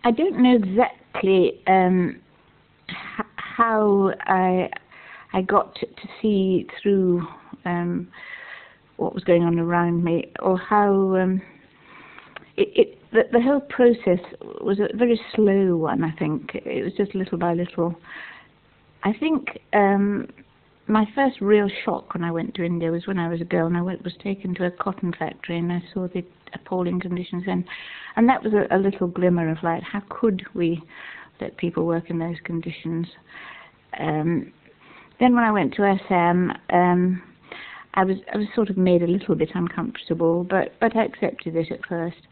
I don't know exactly how I got to see through what was going on around me, or how the whole process was a very slow one. I think it was just little by little. I think my first real shock when I went to India was when I was a girl and I was taken to a cotton factory and I saw the appalling conditions, and that was a little glimmer of light. How could we let people work in those conditions? Then when I went to SM, I was sort of made a little bit uncomfortable, but I accepted it at first.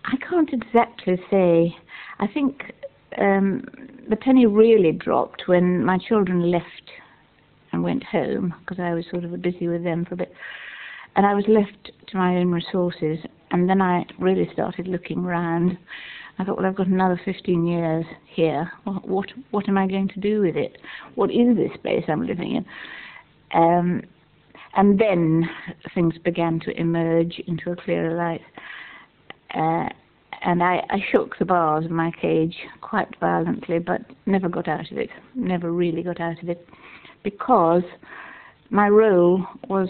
I can't exactly say. I think the penny really dropped when my children left and went home, because I was sort of busy with them for a bit, and I was left to my own resources. And then I really started looking round. I thought, well, I've got another 15 years here. What am I going to do with it? What is this place I'm living in? And then things began to emerge into a clearer light. And I shook the bars of my cage quite violently, but never got out of it. Never really got out of it, because my role was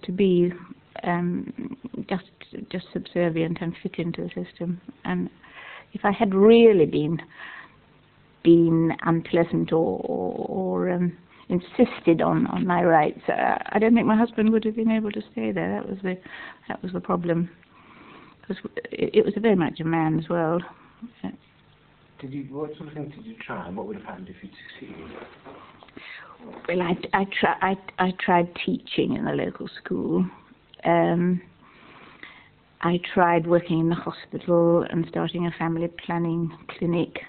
to be just subservient and fit into the system. And if I had really been unpleasant or insisted on my rights, I don't think my husband would have been able to stay there. That was the problem, because it was very much a man's world. What sort of things did you try, and what would have happened if you'd succeeded? Well, I tried teaching in the local school. I tried working in the hospital and starting a family planning clinic,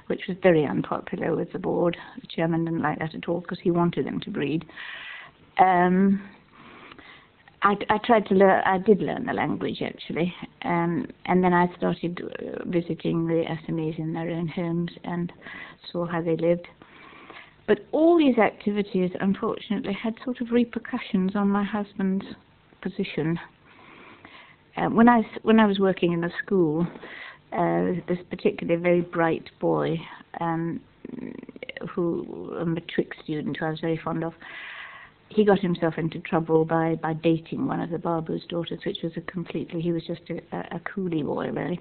which was very unpopular with the board. The chairman didn't like that at all, because he wanted them to breed. I tried to learn. I did learn the language, actually, and then I started visiting the SMEs in their own homes and saw how they lived. But all these activities, unfortunately, had sort of repercussions on my husband's position. When I was working in a school, this particularly very bright boy, who a matric student who I was very fond of, he got himself into trouble by dating one of the Babu's daughters, which was he was just a coolie boy, really.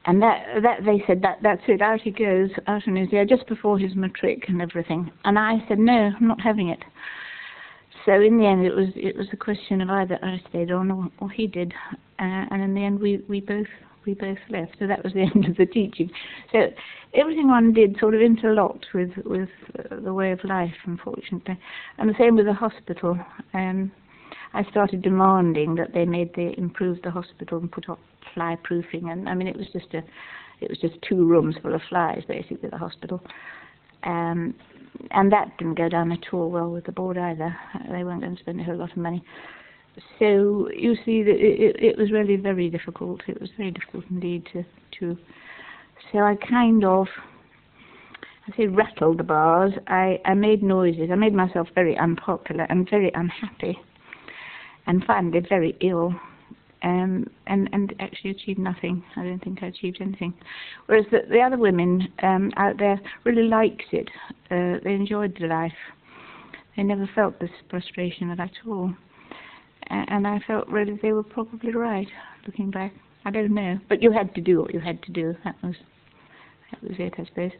And that they said, that's it, out he goes, out on his ear, just before his matric and everything. And I said, no, I'm not having it. So in the end, it was a question of either I stayed on or he did. And in the end, we both left. So that was the end of the teaching. So everything one did sort of interlocked with the way of life, unfortunately. And the same with the hospital. I started demanding that they improve the hospital and put up fly proofing, and I mean it was just 2 rooms full of flies basically, the hospital, and that didn't go down at all well with the board either. They weren't going to spend a whole lot of money. So you see that it was really very difficult. It was very difficult indeed to. So I kind of, rattled the bars. I made noises. I made myself very unpopular and very unhappy, and finally very ill, and actually achieved nothing. I don't think I achieved anything. Whereas the other women out there really liked it. They enjoyed the life. They never felt this frustration at all. And I felt really they were probably right, looking back. I don't know. But you had to do what you had to do. That was it, I suppose.